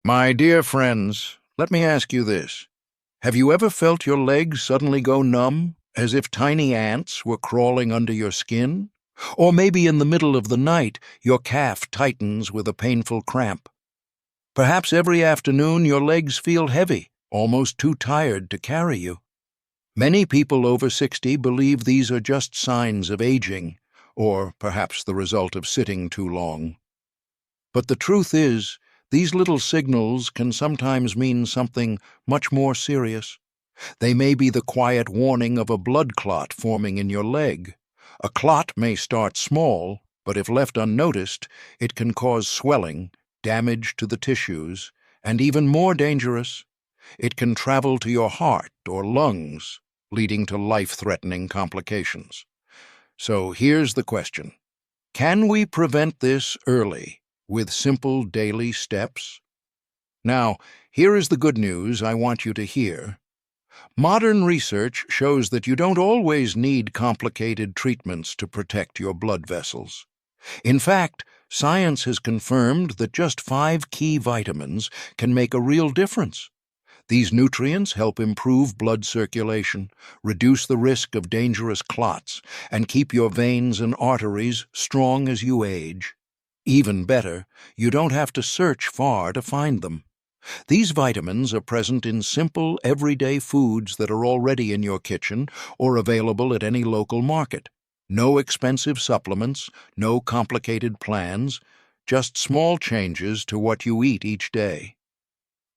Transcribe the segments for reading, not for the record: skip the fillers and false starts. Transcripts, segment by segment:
My dear friends, let me ask you this. Have you ever felt your legs suddenly go numb, as if tiny ants were crawling under your skin? Or maybe in the middle of the night, your calf tightens with a painful cramp. Perhaps every afternoon your legs feel heavy, almost too tired to carry you. Many people over 60 believe these are just signs of aging, or perhaps the result of sitting too long. But the truth is, these little signals can sometimes mean something much more serious. They may be the quiet warning of a blood clot forming in your leg. A clot may start small, but if left unnoticed, it can cause swelling, damage to the tissues, and even more dangerous, it can travel to your heart or lungs, leading to life-threatening complications. So here's the question. Can we prevent this early, with simple daily steps? Now, here is the good news I want you to hear. Modern research shows that you don't always need complicated treatments to protect your blood vessels. In fact, science has confirmed that just 5 key vitamins can make a real difference. These nutrients help improve blood circulation, reduce the risk of dangerous clots, and keep your veins and arteries strong as you age. Even better, you don't have to search far to find them. These vitamins are present in simple, everyday foods that are already in your kitchen or available at any local market. No expensive supplements, no complicated plans, just small changes to what you eat each day.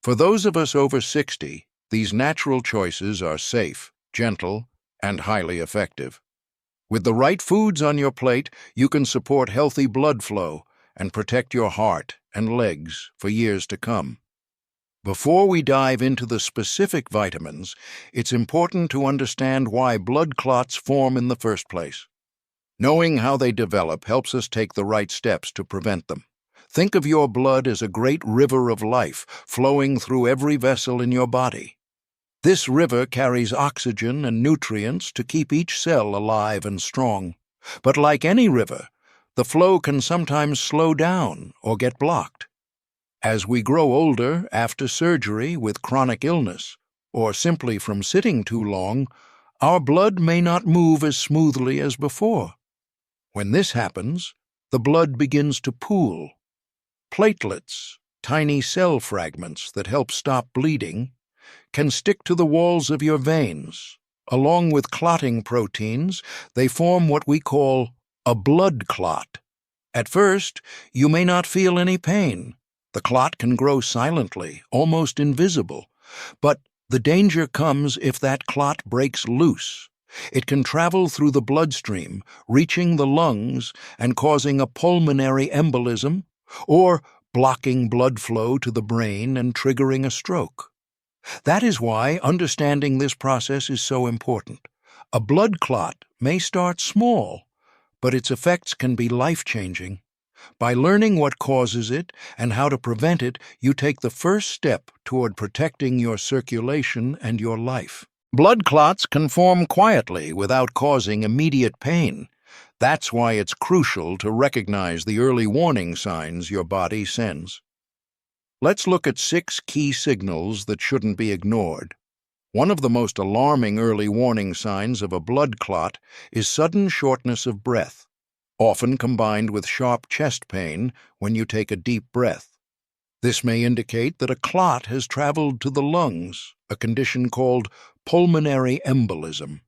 For those of us over 60, these natural choices are safe, gentle, and highly effective. With the right foods on your plate, you can support healthy blood flow and protect your heart and legs for years to come. Before we dive into the specific vitamins, it's important to understand why blood clots form in the first place. Knowing how they develop helps us take the right steps to prevent them. Think of your blood as a great river of life flowing through every vessel in your body. This river carries oxygen and nutrients to keep each cell alive and strong. But like any river, the flow can sometimes slow down or get blocked. As we grow older after surgery with chronic illness, or simply from sitting too long, our blood may not move as smoothly as before. When this happens, the blood begins to pool. Platelets, tiny cell fragments that help stop bleeding, can stick to the walls of your veins. Along with clotting proteins, they form what we call a blood clot. At first, you may not feel any pain. The clot can grow silently, almost invisible. But the danger comes if that clot breaks loose. It can travel through the bloodstream, reaching the lungs and causing a pulmonary embolism, or blocking blood flow to the brain and triggering a stroke. That is why understanding this process is so important. A blood clot may start small, but its effects can be life-changing. By learning what causes it and how to prevent it, you take the first step toward protecting your circulation and your life. Blood clots can form quietly without causing immediate pain. That's why it's crucial to recognize the early warning signs your body sends. Let's look at 6 key signals that shouldn't be ignored. One of the most alarming early warning signs of a blood clot is sudden shortness of breath, often combined with sharp chest pain when you take a deep breath. This may indicate that a clot has traveled to the lungs, a condition called pulmonary embolism.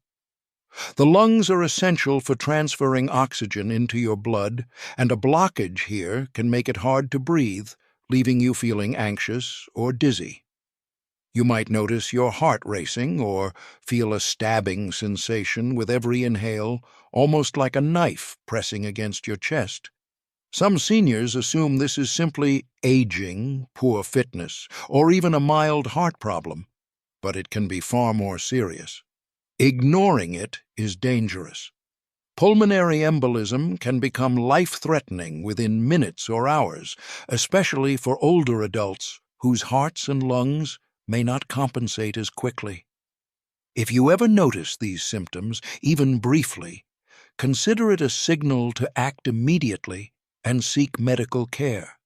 The lungs are essential for transferring oxygen into your blood, and a blockage here can make it hard to breathe, leaving you feeling anxious or dizzy. You might notice your heart racing or feel a stabbing sensation with every inhale, almost like a knife pressing against your chest. Some seniors assume this is simply aging, poor fitness, or even a mild heart problem, but it can be far more serious. Ignoring it is dangerous. Pulmonary embolism can become life-threatening within minutes or hours, especially for older adults whose hearts and lungs may not compensate as quickly. If you ever notice these symptoms, even briefly, consider it a signal to act immediately and seek medical care.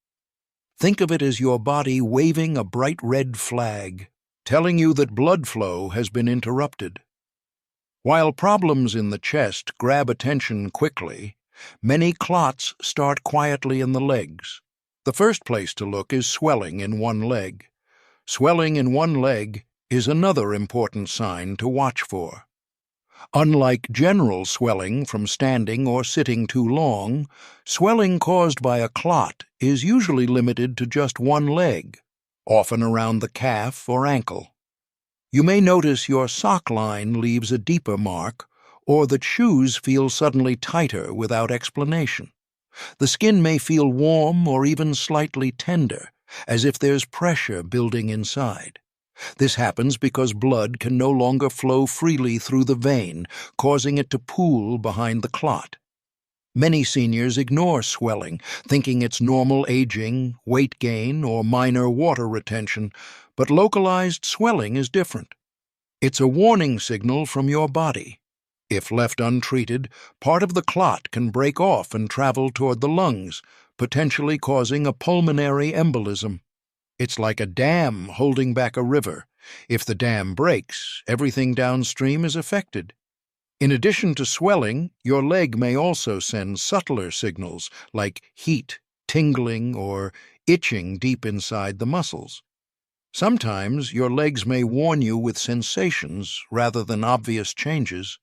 Think of it as your body waving a bright red flag, telling you that blood flow has been interrupted. While problems in the chest grab attention quickly, many clots start quietly in the legs. The first place to look is swelling in one leg. Swelling in one leg is another important sign to watch for. Unlike general swelling from standing or sitting too long, swelling caused by a clot is usually limited to just one leg, often around the calf or ankle. You may notice your sock line leaves a deeper mark, or that shoes feel suddenly tighter without explanation. The skin may feel warm or even slightly tender, as if there's pressure building inside. This happens because blood can no longer flow freely through the vein, causing it to pool behind the clot. Many seniors ignore swelling, thinking it's normal aging, weight gain, or minor water retention, but localized swelling is different. It's a warning signal from your body. If left untreated, part of the clot can break off and travel toward the lungs, potentially causing a pulmonary embolism. It's like a dam holding back a river. If the dam breaks, everything downstream is affected. In addition to swelling, your leg may also send subtler signals like heat, tingling, or itching deep inside the muscles. Sometimes your legs may warn you with sensations rather than obvious changes.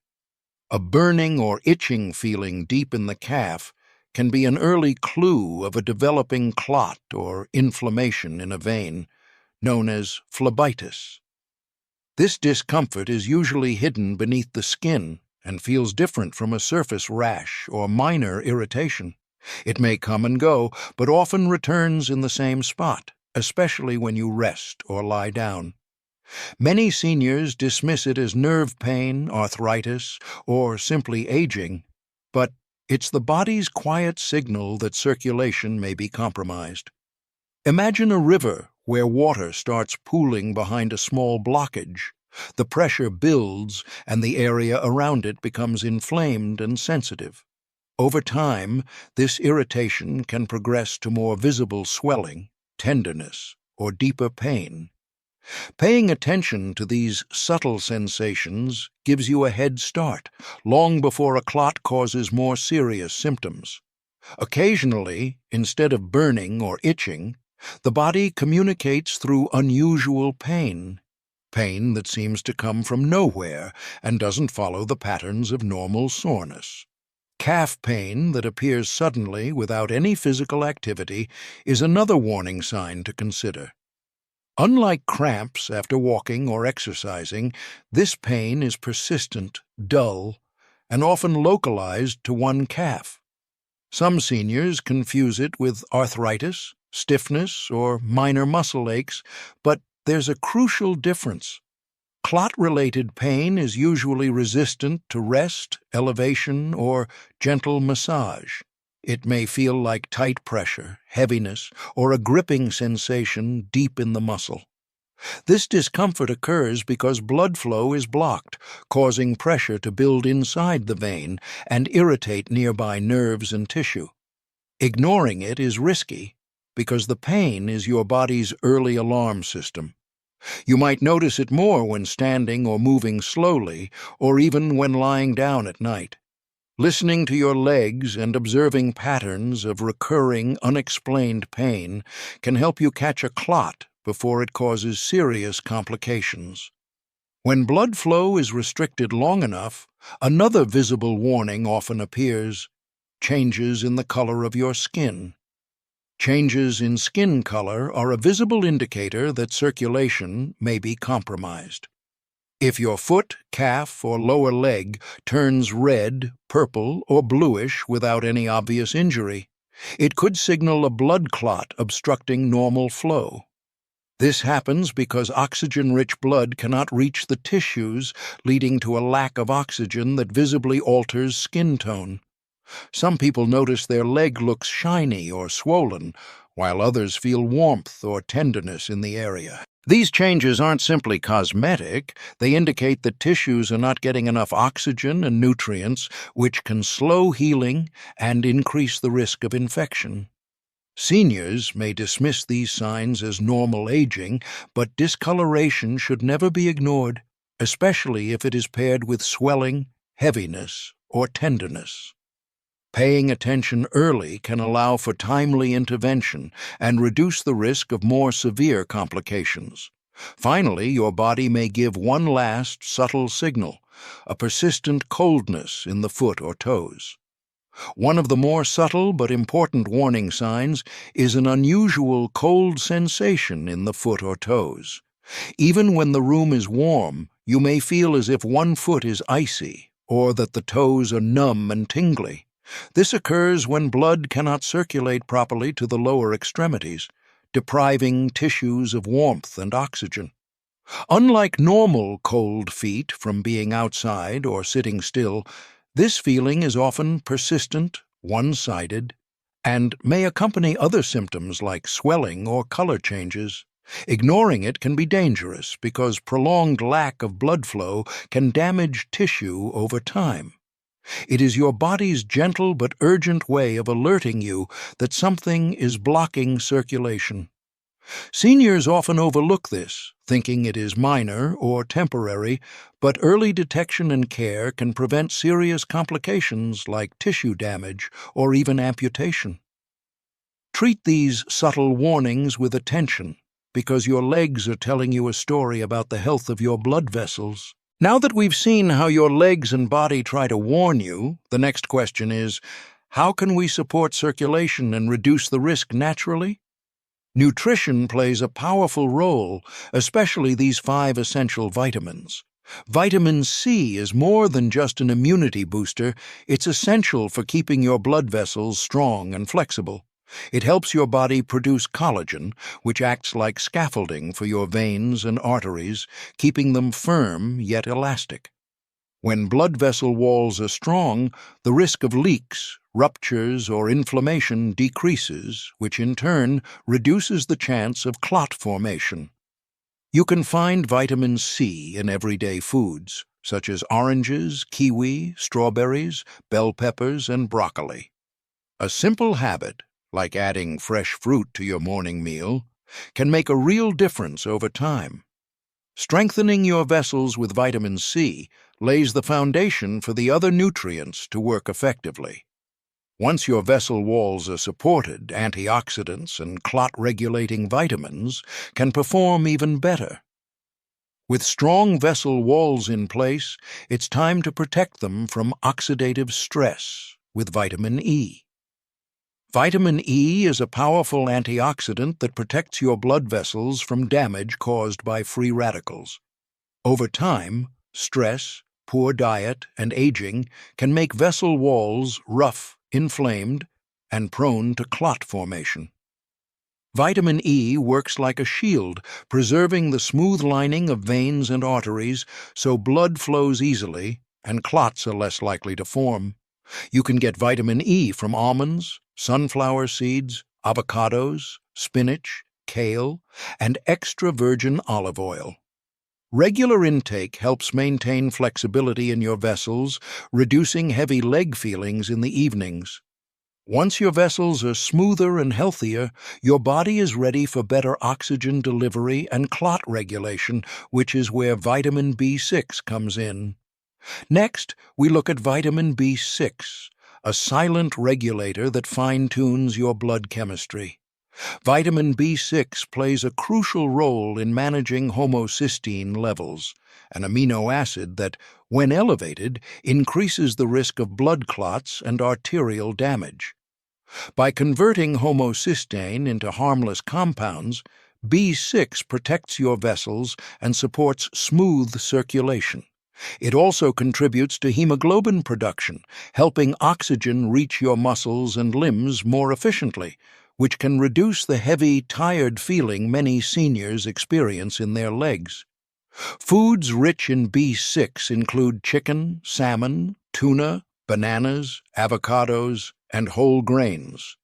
A burning or itching feeling deep in the calf can be an early clue of a developing clot or inflammation in a vein, known as phlebitis. This discomfort is usually hidden beneath the skin and feels different from a surface rash or minor irritation. It may come and go, but often returns in the same spot, especially when you rest or lie down. Many seniors dismiss it as nerve pain, arthritis, or simply aging, but it's the body's quiet signal that circulation may be compromised. Imagine a river where water starts pooling behind a small blockage. The pressure builds, and the area around it becomes inflamed and sensitive. Over time, this irritation can progress to more visible swelling, tenderness, or deeper pain. Paying attention to these subtle sensations gives you a head start, long before a clot causes more serious symptoms. Occasionally, instead of burning or itching, the body communicates through unusual pain that seems to come from nowhere and doesn't follow the patterns of normal soreness. Calf pain that appears suddenly without any physical activity is another warning sign to consider. Unlike cramps after walking or exercising, this pain is persistent, dull, and often localized to one calf. Some seniors confuse it with arthritis, stiffness, or minor muscle aches, but there's a crucial difference. Clot-related pain is usually resistant to rest, elevation, or gentle massage. It may feel like tight pressure, heaviness, or a gripping sensation deep in the muscle. This discomfort occurs because blood flow is blocked, causing pressure to build inside the vein and irritate nearby nerves and tissue. Ignoring it is risky because the pain is your body's early alarm system. You might notice it more when standing or moving slowly, or even when lying down at night. Listening to your legs and observing patterns of recurring, unexplained pain can help you catch a clot before it causes serious complications. When blood flow is restricted long enough, another visible warning often appears: changes in the color of your skin. Changes in skin color are a visible indicator that circulation may be compromised. If your foot, calf, or lower leg turns red, purple, or bluish without any obvious injury, it could signal a blood clot obstructing normal flow. This happens because oxygen-rich blood cannot reach the tissues, leading to a lack of oxygen that visibly alters skin tone. Some people notice their leg looks shiny or swollen, while others feel warmth or tenderness in the area. These changes aren't simply cosmetic, they indicate that tissues are not getting enough oxygen and nutrients, which can slow healing and increase the risk of infection. Seniors may dismiss these signs as normal aging, but discoloration should never be ignored, especially if it is paired with swelling, heaviness, or tenderness. Paying attention early can allow for timely intervention and reduce the risk of more severe complications. Finally, your body may give one last subtle signal, a persistent coldness in the foot or toes. One of the more subtle but important warning signs is an unusual cold sensation in the foot or toes. Even when the room is warm, you may feel as if one foot is icy or that the toes are numb and tingly. This occurs when blood cannot circulate properly to the lower extremities, depriving tissues of warmth and oxygen. Unlike normal cold feet from being outside or sitting still, this feeling is often persistent, one-sided, and may accompany other symptoms like swelling or color changes. Ignoring it can be dangerous because prolonged lack of blood flow can damage tissue over time. It is your body's gentle but urgent way of alerting you that something is blocking circulation. Seniors often overlook this, thinking it is minor or temporary, but early detection and care can prevent serious complications like tissue damage or even amputation. Treat these subtle warnings with attention, because your legs are telling you a story about the health of your blood vessels. Now that we've seen how your legs and body try to warn you, the next question is, how can we support circulation and reduce the risk naturally? Nutrition plays a powerful role, especially these 5 essential vitamins. Vitamin C is more than just an immunity booster, it's essential for keeping your blood vessels strong and flexible. It helps your body produce collagen, which acts like scaffolding for your veins and arteries, keeping them firm yet elastic. When blood vessel walls are strong, the risk of leaks, ruptures, or inflammation decreases, which in turn reduces the chance of clot formation. You can find vitamin C in everyday foods, such as oranges, kiwi, strawberries, bell peppers, and broccoli. A simple habit, like adding fresh fruit to your morning meal, can make a real difference over time. Strengthening your vessels with vitamin C lays the foundation for the other nutrients to work effectively. Once your vessel walls are supported, antioxidants and clot-regulating vitamins can perform even better. With strong vessel walls in place, it's time to protect them from oxidative stress with vitamin E. Vitamin E is a powerful antioxidant that protects your blood vessels from damage caused by free radicals. Over time, stress, poor diet, and aging can make vessel walls rough, inflamed, and prone to clot formation. Vitamin E works like a shield, preserving the smooth lining of veins and arteries so blood flows easily and clots are less likely to form. You can get vitamin E from almonds, sunflower seeds, avocados, spinach, kale, and extra virgin olive oil. Regular intake helps maintain flexibility in your vessels, reducing heavy leg feelings in the evenings. Once your vessels are smoother and healthier, your body is ready for better oxygen delivery and clot regulation, which is where vitamin B6 comes in. Next, we look at vitamin B6, a silent regulator that fine-tunes your blood chemistry. Vitamin B6 plays a crucial role in managing homocysteine levels, an amino acid that, when elevated, increases the risk of blood clots and arterial damage. By converting homocysteine into harmless compounds, B6 protects your vessels and supports smooth circulation. It also contributes to hemoglobin production, helping oxygen reach your muscles and limbs more efficiently, which can reduce the heavy, tired feeling many seniors experience in their legs. Foods rich in B6 include chicken, salmon, tuna, bananas, avocados, and whole grains.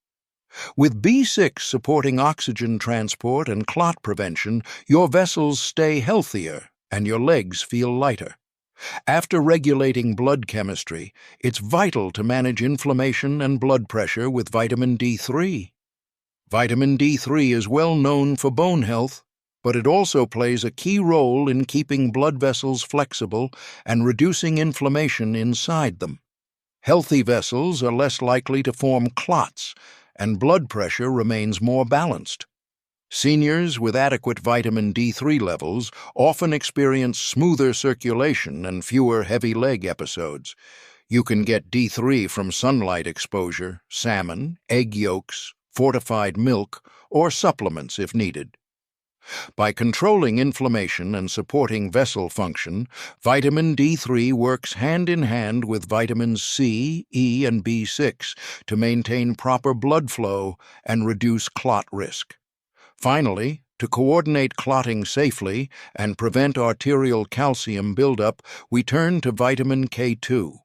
With B6 supporting oxygen transport and clot prevention, your vessels stay healthier and your legs feel lighter. After regulating blood chemistry, it's vital to manage inflammation and blood pressure with vitamin D3. Vitamin D3 is well known for bone health, but it also plays a key role in keeping blood vessels flexible and reducing inflammation inside them. Healthy vessels are less likely to form clots, and blood pressure remains more balanced. Seniors with adequate vitamin D3 levels often experience smoother circulation and fewer heavy leg episodes. You can get D3 from sunlight exposure, salmon, egg yolks, fortified milk, or supplements if needed. By controlling inflammation and supporting vessel function, vitamin D3 works hand in hand with vitamins C, E, and B6 to maintain proper blood flow and reduce clot risk. Finally, to coordinate clotting safely and prevent arterial calcium buildup, we turn to vitamin K2.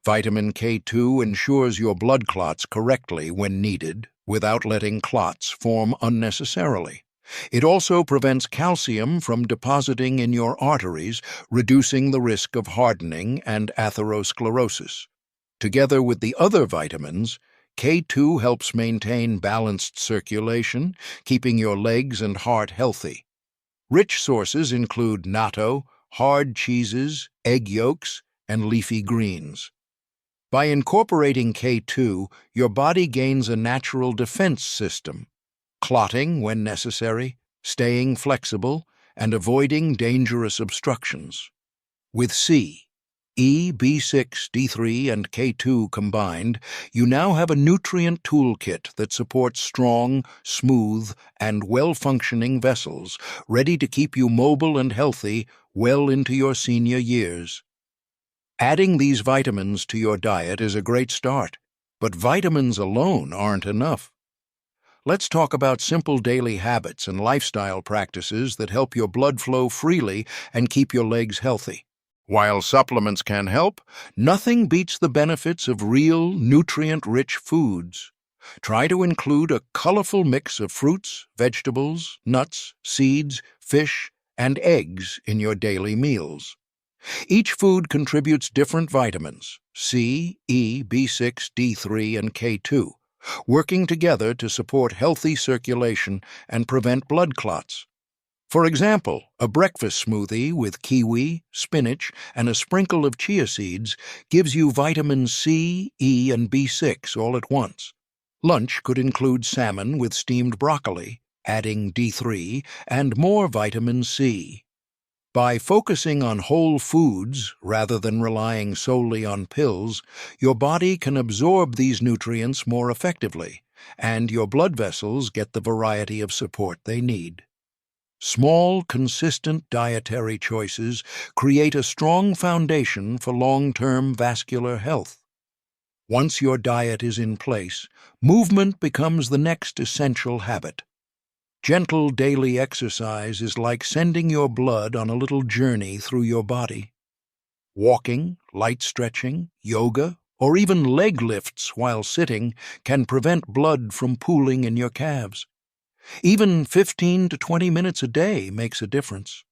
Vitamin K2 ensures your blood clots correctly when needed, without letting clots form unnecessarily. It also prevents calcium from depositing in your arteries, reducing the risk of hardening and atherosclerosis. Together with the other vitamins, K2 helps maintain balanced circulation, keeping your legs and heart healthy. Rich sources include natto, hard cheeses, egg yolks, and leafy greens. By incorporating K2, your body gains a natural defense system, clotting when necessary, staying flexible, and avoiding dangerous obstructions. With C, E, B6, D3, and K2 combined, you now have a nutrient toolkit that supports strong, smooth, and well-functioning vessels, ready to keep you mobile and healthy well into your senior years. Adding these vitamins to your diet is a great start, but vitamins alone aren't enough. Let's talk about simple daily habits and lifestyle practices that help your blood flow freely and keep your legs healthy. While supplements can help, nothing beats the benefits of real, nutrient-rich foods. Try to include a colorful mix of fruits, vegetables, nuts, seeds, fish, and eggs in your daily meals. Each food contributes different vitamins, C, E, B6, D3, and K2, working together to support healthy circulation and prevent blood clots. For example, a breakfast smoothie with kiwi, spinach, and a sprinkle of chia seeds gives you vitamins C, E, and B6 all at once. Lunch could include salmon with steamed broccoli, adding D3, and more vitamin C. By focusing on whole foods rather than relying solely on pills, your body can absorb these nutrients more effectively, and your blood vessels get the variety of support they need. Small, consistent dietary choices create a strong foundation for long-term vascular health. Once your diet is in place, movement becomes the next essential habit. Gentle daily exercise is like sending your blood on a little journey through your body. Walking, light stretching, yoga, or even leg lifts while sitting can prevent blood from pooling in your calves. Even 15 to 20 minutes a day makes a difference.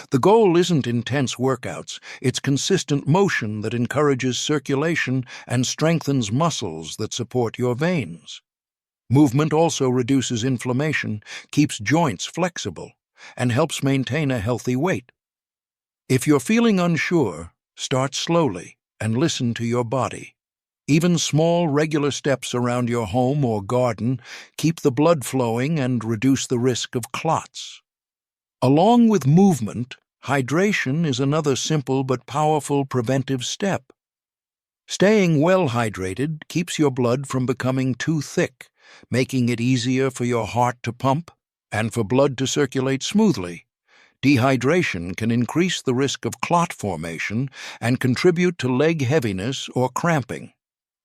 The goal isn't intense workouts, it's consistent motion that encourages circulation and strengthens muscles that support your veins. Movement also reduces inflammation, keeps joints flexible, and helps maintain a healthy weight. If you're feeling unsure, start slowly and listen to your body. Even small, regular steps around your home or garden keep the blood flowing and reduce the risk of clots. Along with movement, hydration is another simple but powerful preventive step. Staying well hydrated keeps your blood from becoming too thick, making it easier for your heart to pump and for blood to circulate smoothly. Dehydration can increase the risk of clot formation and contribute to leg heaviness or cramping.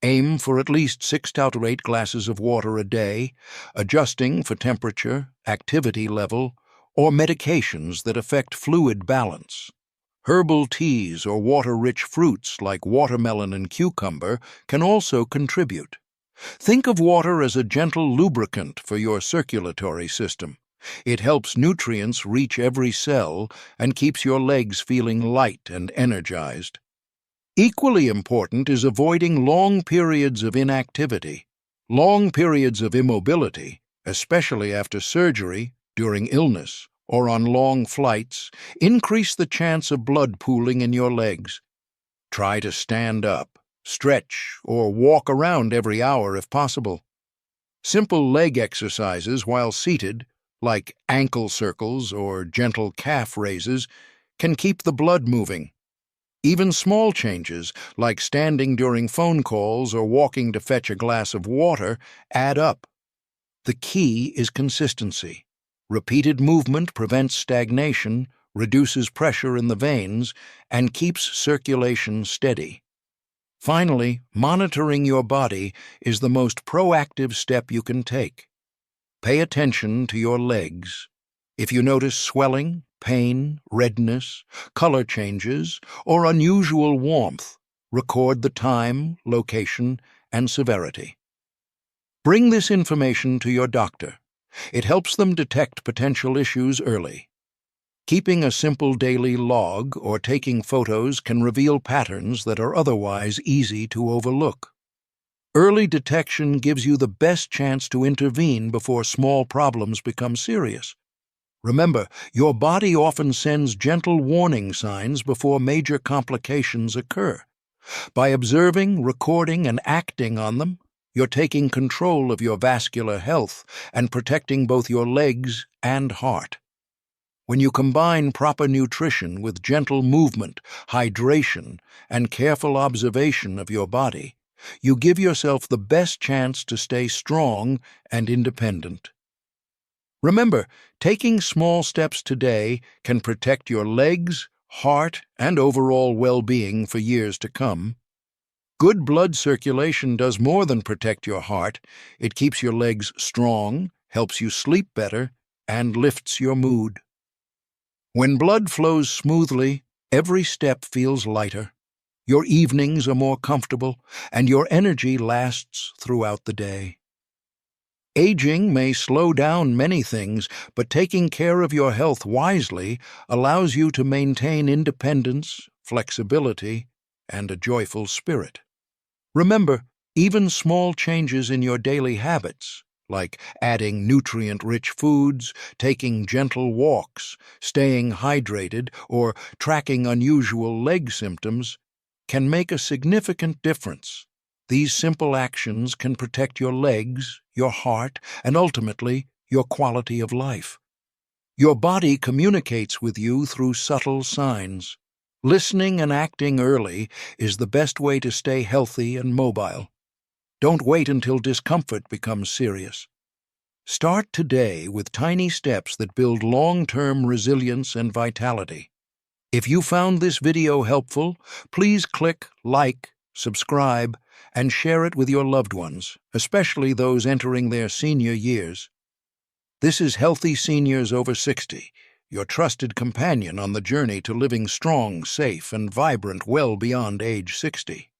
Aim for at least 6 to 8 glasses of water a day, adjusting for temperature, activity level, or medications that affect fluid balance. Herbal teas or water-rich fruits like watermelon and cucumber can also contribute. Think of water as a gentle lubricant for your circulatory system. It helps nutrients reach every cell and keeps your legs feeling light and energized. Equally important is avoiding long periods of inactivity. Long periods of immobility, especially after surgery, during illness, or on long flights, increase the chance of blood pooling in your legs. Try to stand up, stretch, or walk around every hour if possible. Simple leg exercises while seated, like ankle circles or gentle calf raises, can keep the blood moving. Even small changes, like standing during phone calls or walking to fetch a glass of water, add up. The key is consistency. Repeated movement prevents stagnation, reduces pressure in the veins, and keeps circulation steady. Finally, monitoring your body is the most proactive step you can take. Pay attention to your legs. If you notice swelling, pain, redness, color changes, or unusual warmth, record the time, location, and severity. Bring this information to your doctor. It helps them detect potential issues early. Keeping a simple daily log or taking photos can reveal patterns that are otherwise easy to overlook. Early detection gives you the best chance to intervene before small problems become serious. Remember, your body often sends gentle warning signs before major complications occur. By observing, recording, and acting on them, you're taking control of your vascular health and protecting both your legs and heart. When you combine proper nutrition with gentle movement, hydration, and careful observation of your body, you give yourself the best chance to stay strong and independent. Remember, taking small steps today can protect your legs, heart, and overall well-being for years to come. Good blood circulation does more than protect your heart. It keeps your legs strong, helps you sleep better, and lifts your mood. When blood flows smoothly, every step feels lighter. Your evenings are more comfortable, and your energy lasts throughout the day. Aging may slow down many things, but taking care of your health wisely allows you to maintain independence, flexibility, and a joyful spirit. Remember, even small changes in your daily habits, like adding nutrient-rich foods, taking gentle walks, staying hydrated, or tracking unusual leg symptoms, can make a significant difference. These simple actions can protect your legs, your heart, and ultimately, your quality of life. Your body communicates with you through subtle signs. Listening and acting early is the best way to stay healthy and mobile. Don't wait until discomfort becomes serious. Start today with tiny steps that build long-term resilience and vitality. If you found this video helpful, please click like, subscribe, and share it with your loved ones, especially those entering their senior years. This is Healthy Seniors Over 60. Your trusted companion on the journey to living strong, safe, and vibrant well beyond age 60.